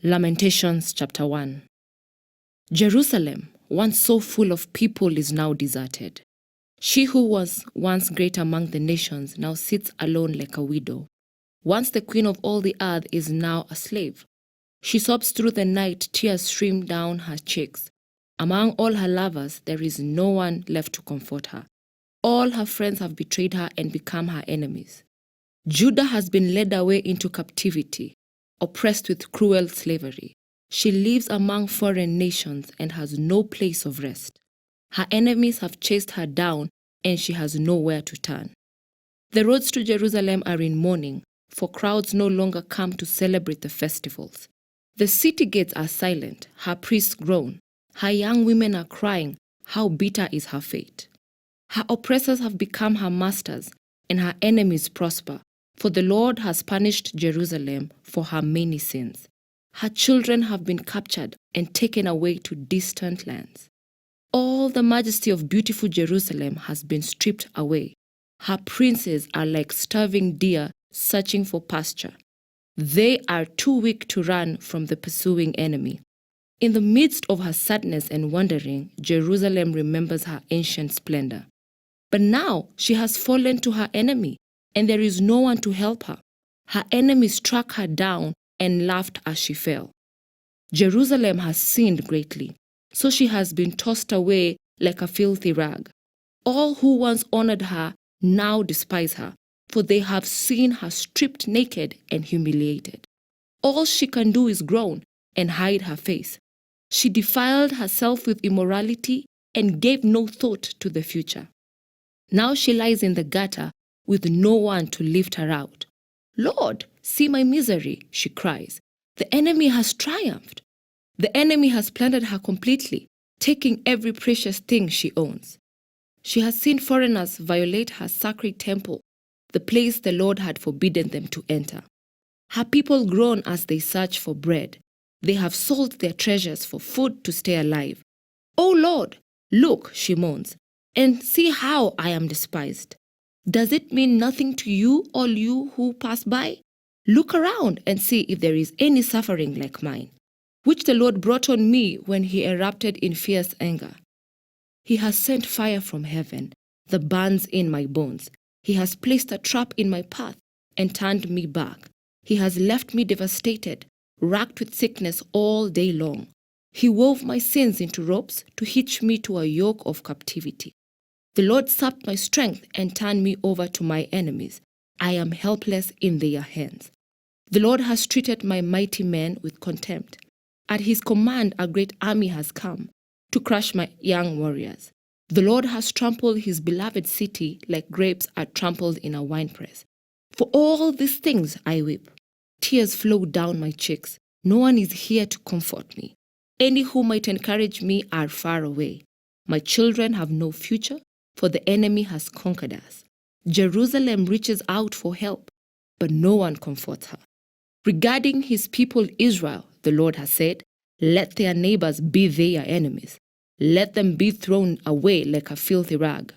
Lamentations chapter 1. Jerusalem, once so full of people, is now deserted. She who was once great among the nations now sits alone like a widow. Once the queen of all the earth is now a slave. She sobs through the night, tears stream down her cheeks. Among all her lovers, there is no one left to comfort her. All her friends have betrayed her and become her enemies. Judah has been led away into captivity, oppressed with cruel slavery. She lives among foreign nations and has no place of rest. Her enemies have chased her down, and she has nowhere to turn. The roads to Jerusalem are in mourning, for crowds no longer come to celebrate the festivals. The city gates are silent, her priests groan. Her young women are crying, how bitter is her fate. Her oppressors have become her masters, and her enemies prosper, for the Lord has punished Jerusalem for her many sins. Her children have been captured and taken away to distant lands. All the majesty of beautiful Jerusalem has been stripped away. Her princes are like starving deer searching for pasture. They are too weak to run from the pursuing enemy. In the midst of her sadness and wandering, Jerusalem remembers her ancient splendor. But now she has fallen to her enemy, and there is no one to help her. Her enemy struck her down and laughed as she fell. Jerusalem has sinned greatly, so she has been tossed away like a filthy rag. All who once honored her now despise her, for they have seen her stripped naked and humiliated. All she can do is groan and hide her face. She defiled herself with immorality and gave no thought to the future. Now she lies in the gutter with no one to lift her out. Lord, see my misery, she cries. The enemy has triumphed. The enemy has plundered her completely, taking every precious thing she owns. She has seen foreigners violate her sacred temple, the place the Lord had forbidden them to enter. Her people groan as they search for bread. They have sold their treasures for food to stay alive. Oh Lord, look, she moans, and see how I am despised. Does it mean nothing to you, all you who pass by? Look around and see if there is any suffering like mine, which the Lord brought on me when he erupted in fierce anger. He has sent fire from heaven that burns in my bones. He has placed a trap in my path and turned me back. He has left me devastated, racked with sickness all day long. He wove my sins into ropes to hitch me to a yoke of captivity. The Lord sapped my strength and turned me over to my enemies. I am helpless in their hands. The Lord has treated my mighty men with contempt. At his command, a great army has come to crush my young warriors. The Lord has trampled his beloved city like grapes are trampled in a winepress. For all these things I weep. Tears flow down my cheeks. No one is here to comfort me. Any who might encourage me are far away. My children have no future, for the enemy has conquered us. Jerusalem reaches out for help, but no one comforts her. Regarding his people Israel, the Lord has said, let their neighbors be their enemies. Let them be thrown away like a filthy rag.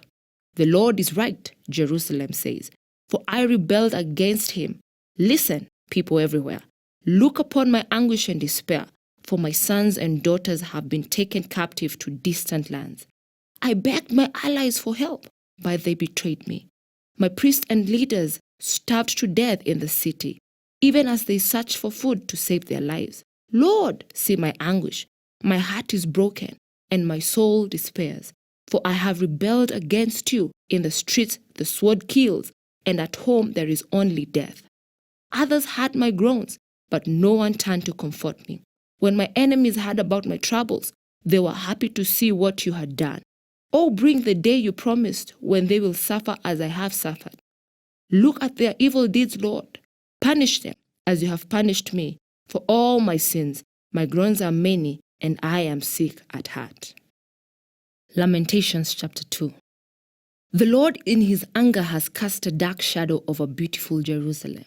The Lord is right, Jerusalem says, for I rebelled against him. Listen, people everywhere. Look upon my anguish and despair, for my sons and daughters have been taken captive to distant lands. I begged my allies for help, but they betrayed me. My priests and leaders starved to death in the city, even as they searched for food to save their lives. Lord, see my anguish. My heart is broken, and my soul despairs. For I have rebelled against you. In the streets the sword kills, and at home there is only death. Others heard my groans, but no one turned to comfort me. When my enemies heard about my troubles, they were happy to see what you had done. Oh, bring the day you promised, when they will suffer as I have suffered. Look at their evil deeds, Lord. Punish them as you have punished me. For all my sins, my groans are many, and I am sick at heart. Lamentations chapter 2. The Lord in his anger has cast a dark shadow over beautiful Jerusalem.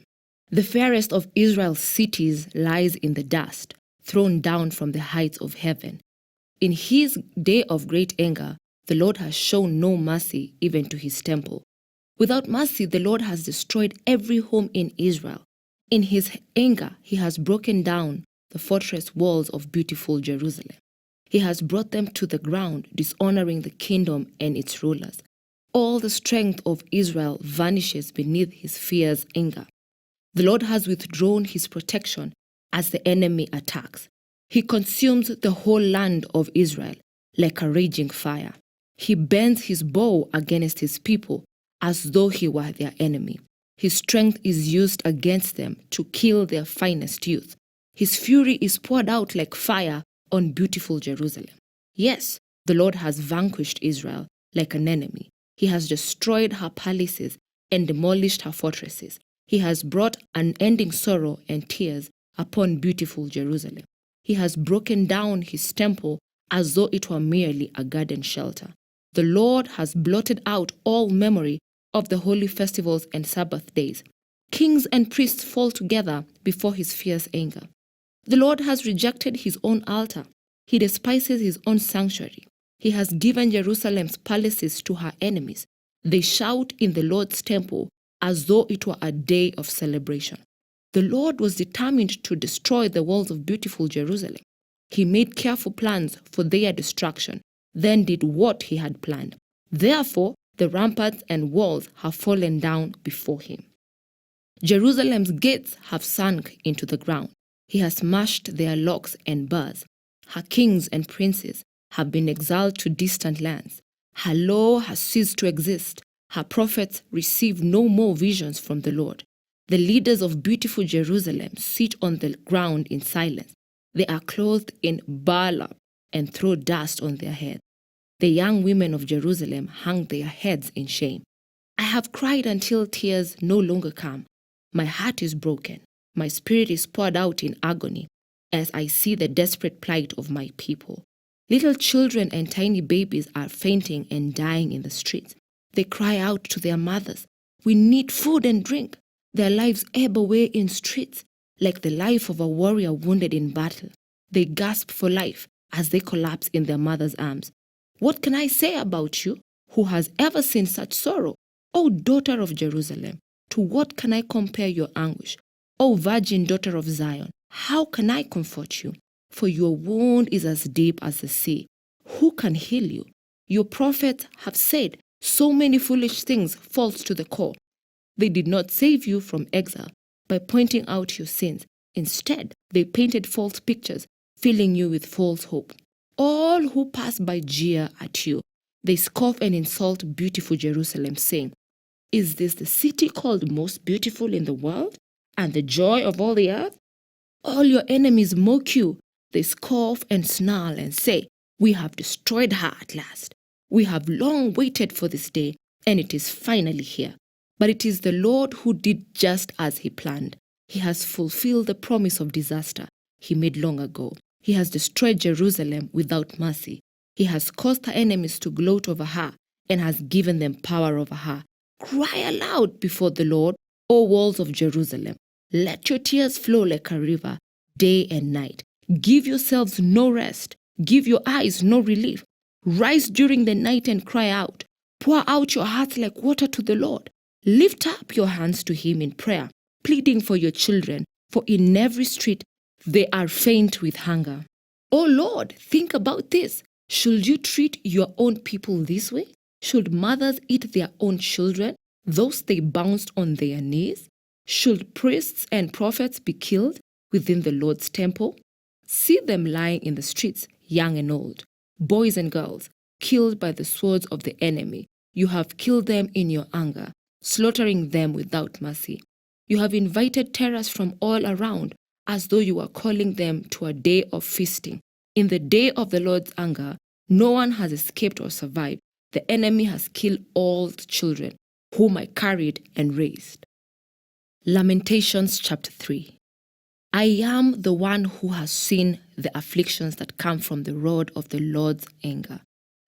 The fairest of Israel's cities lies in the dust, thrown down from the heights of heaven. In his day of great anger, the Lord has shown no mercy even to his temple. Without mercy, the Lord has destroyed every home in Israel. In his anger, he has broken down the fortress walls of beautiful Jerusalem. He has brought them to the ground, dishonoring the kingdom and its rulers. All the strength of Israel vanishes beneath his fierce anger. The Lord has withdrawn his protection as the enemy attacks. He consumes the whole land of Israel like a raging fire. He bends his bow against his people as though he were their enemy. His strength is used against them to kill their finest youth. His fury is poured out like fire on beautiful Jerusalem. Yes, the Lord has vanquished Israel like an enemy. He has destroyed her palaces and demolished her fortresses. He has brought unending sorrow and tears upon beautiful Jerusalem. He has broken down his temple as though it were merely a garden shelter. The Lord has blotted out all memory of the holy festivals and Sabbath days. Kings and priests fall together before his fierce anger. The Lord has rejected his own altar. He despises his own sanctuary. He has given Jerusalem's palaces to her enemies. They shout in the Lord's temple as though it were a day of celebration. The Lord was determined to destroy the walls of beautiful Jerusalem. He made careful plans for their destruction, then did what he had planned. Therefore, the ramparts and walls have fallen down before him. Jerusalem's gates have sunk into the ground. He has smashed their locks and bars. Her kings and princes have been exiled to distant lands. Her law has ceased to exist. Her prophets receive no more visions from the Lord. The leaders of beautiful Jerusalem sit on the ground in silence. They are clothed in burlap and throw dust on their heads. The young women of Jerusalem hang their heads in shame. I have cried until tears no longer come. My heart is broken. My spirit is poured out in agony as I see the desperate plight of my people. Little children and tiny babies are fainting and dying in the streets. They cry out to their mothers, "We need food and drink." Their lives ebb away in streets like the life of a warrior wounded in battle. They gasp for life as they collapse in their mother's arms. What can I say about you? Who has ever seen such sorrow? O daughter of Jerusalem, to what can I compare your anguish? O virgin daughter of Zion, how can I comfort you? For your wound is as deep as the sea. Who can heal you? Your prophets have said so many foolish things, false to the core. They did not save you from exile by pointing out your sins. Instead, they painted false pictures, filling you with false hope. All who pass by jeer at you. They scoff and insult beautiful Jerusalem, saying, "Is this the city called most beautiful in the world and the joy of all the earth?" All your enemies mock you. They scoff and snarl and say, "We have destroyed her at last. We have long waited for this day, and it is finally here." But it is the Lord who did just as he planned. He has fulfilled the promise of disaster he made long ago. He has destroyed Jerusalem without mercy. He has caused her enemies to gloat over her and has given them power over her. Cry aloud before the Lord, O walls of Jerusalem. Let your tears flow like a river, day and night. Give yourselves no rest. Give your eyes no relief. Rise during the night and cry out. Pour out your hearts like water to the Lord. Lift up your hands to him in prayer, pleading for your children, for in every street they are faint with hunger. O Lord, think about this. Should you treat your own people this way? Should mothers eat their own children, those they bounced on their knees? Should priests and prophets be killed within the Lord's temple? See them lying in the streets, young and old, boys and girls, killed by the swords of the enemy. You have killed them in your anger, slaughtering them without mercy. You have invited terrors from all around, as though you were calling them to a day of feasting. In the day of the Lord's anger, no one has escaped or survived. The enemy has killed all the children, whom I carried and raised. Lamentations chapter 3. I am the one who has seen the afflictions that come from the rod of the Lord's anger.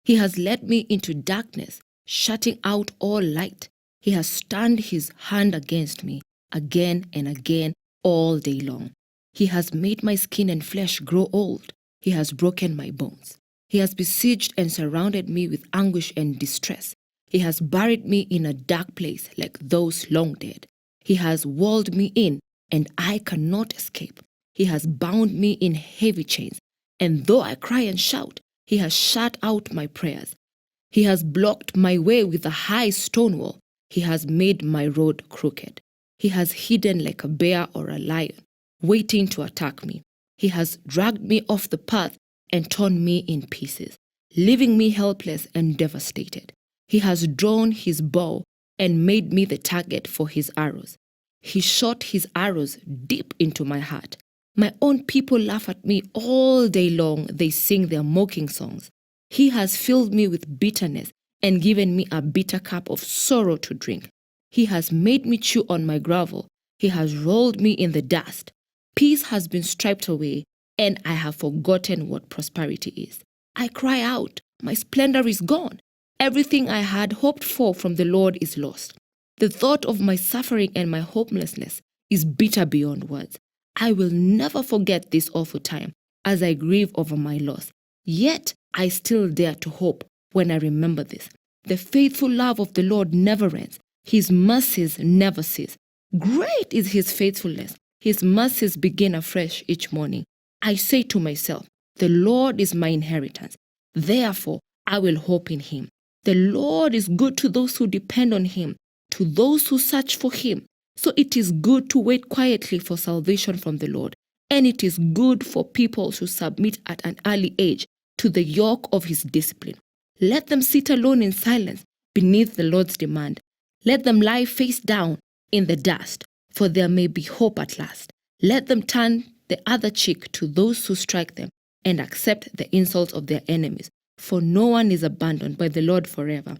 He has led me into darkness, shutting out all light. He has turned his hand against me again and again all day long. He has made my skin and flesh grow old. He has broken my bones. He has besieged and surrounded me with anguish and distress. He has buried me in a dark place like those long dead. He has walled me in, and I cannot escape. He has bound me in heavy chains. And though I cry and shout, he has shut out my prayers. He has blocked my way with a high stone wall. He has made my road crooked. He has hidden like a bear or a lion, waiting to attack me. He has dragged me off the path and torn me in pieces, leaving me helpless and devastated. He has drawn his bow and made me the target for his arrows. He shot his arrows deep into my heart. My own people laugh at me all day long. They sing their mocking songs. He has filled me with bitterness and given me a bitter cup of sorrow to drink. He has made me chew on my gravel. He has rolled me in the dust. Peace has been stripped away, and I have forgotten what prosperity is. I cry out, my splendor is gone. Everything I had hoped for from the Lord is lost. The thought of my suffering and my hopelessness is bitter beyond words. I will never forget this awful time as I grieve over my loss. Yet I still dare to hope when I remember this. The faithful love of the Lord never ends. His mercies never cease. Great is his faithfulness. His mercies begin afresh each morning. I say to myself, the Lord is my inheritance. Therefore, I will hope in him. The Lord is good to those who depend on him, to those who search for him. So it is good to wait quietly for salvation from the Lord, and it is good for people to submit at an early age to the yoke of his discipline. Let them sit alone in silence beneath the Lord's demand. Let them lie face down in the dust, for there may be hope at last. Let them turn the other cheek to those who strike them and accept the insults of their enemies, for no one is abandoned by the Lord forever.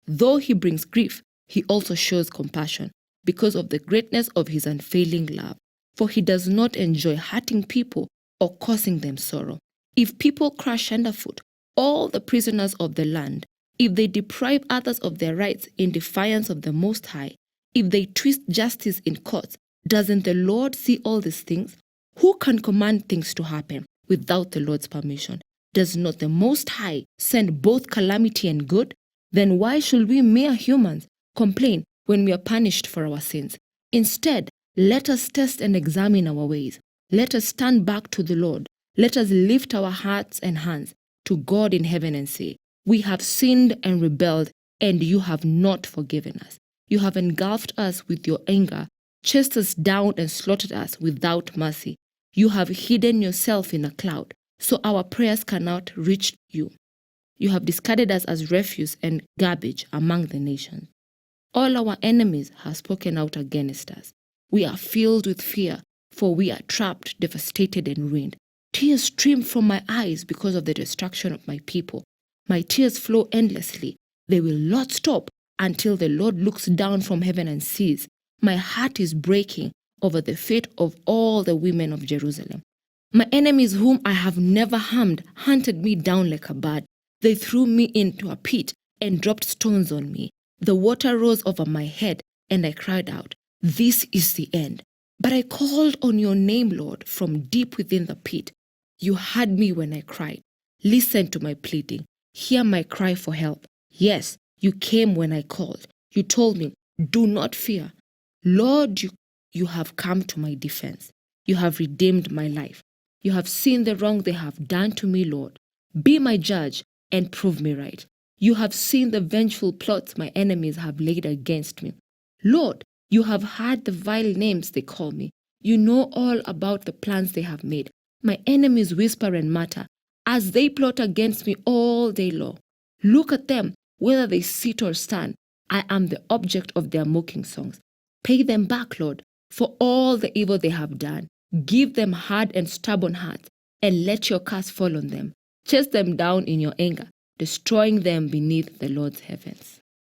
Though he brings grief, he also shows compassion, because of the greatness of his unfailing love. For he does not enjoy hurting people or causing them sorrow. If people crush underfoot all the prisoners of the land, if they deprive others of their rights in defiance of the Most High, if they twist justice in courts, doesn't the Lord see all these things? Who can command things to happen without the Lord's permission? Does not the Most High send both calamity and good? Then why should we mere humans complain when we are punished for our sins? Instead, let us test and examine our ways. Let us stand back to the Lord. Let us lift our hearts and hands to God in heaven and say, we have sinned and rebelled, and you have not forgiven us. You have engulfed us with your anger, chased us down and slaughtered us without mercy. You have hidden yourself in a cloud, so our prayers cannot reach you. You have discarded us as refuse and garbage among the nations. All our enemies have spoken out against us. We are filled with fear, for we are trapped, devastated, and ruined. Tears stream from my eyes because of the destruction of my people. My tears flow endlessly. They will not stop until the Lord looks down from heaven and sees. My heart is breaking over the fate of all the women of Jerusalem. My enemies whom I have never harmed hunted me down like a bird. They threw me into a pit and dropped stones on me. The water rose over my head, and I cried out, this is the end. But I called on your name, Lord, from deep within the pit. You heard me when I cried. Listen to my pleading. Hear my cry for help. Yes, you came when I called. You told me, do not fear. Lord, you have come to my defense. You have redeemed my life. You have seen the wrong they have done to me, Lord. Be my judge and prove me right. You have seen the vengeful plots my enemies have laid against me. Lord, you have heard the vile names they call me. You know all about the plans they have made. My enemies whisper and mutter as they plot against me all day long. Look at them, whether they sit or stand. I am the object of their mocking songs. Pay them back, Lord, for all the evil they have done. Give them hard and stubborn hearts, and let your curse fall on them. Chase them down in your anger, destroying them beneath the Lord's heavens.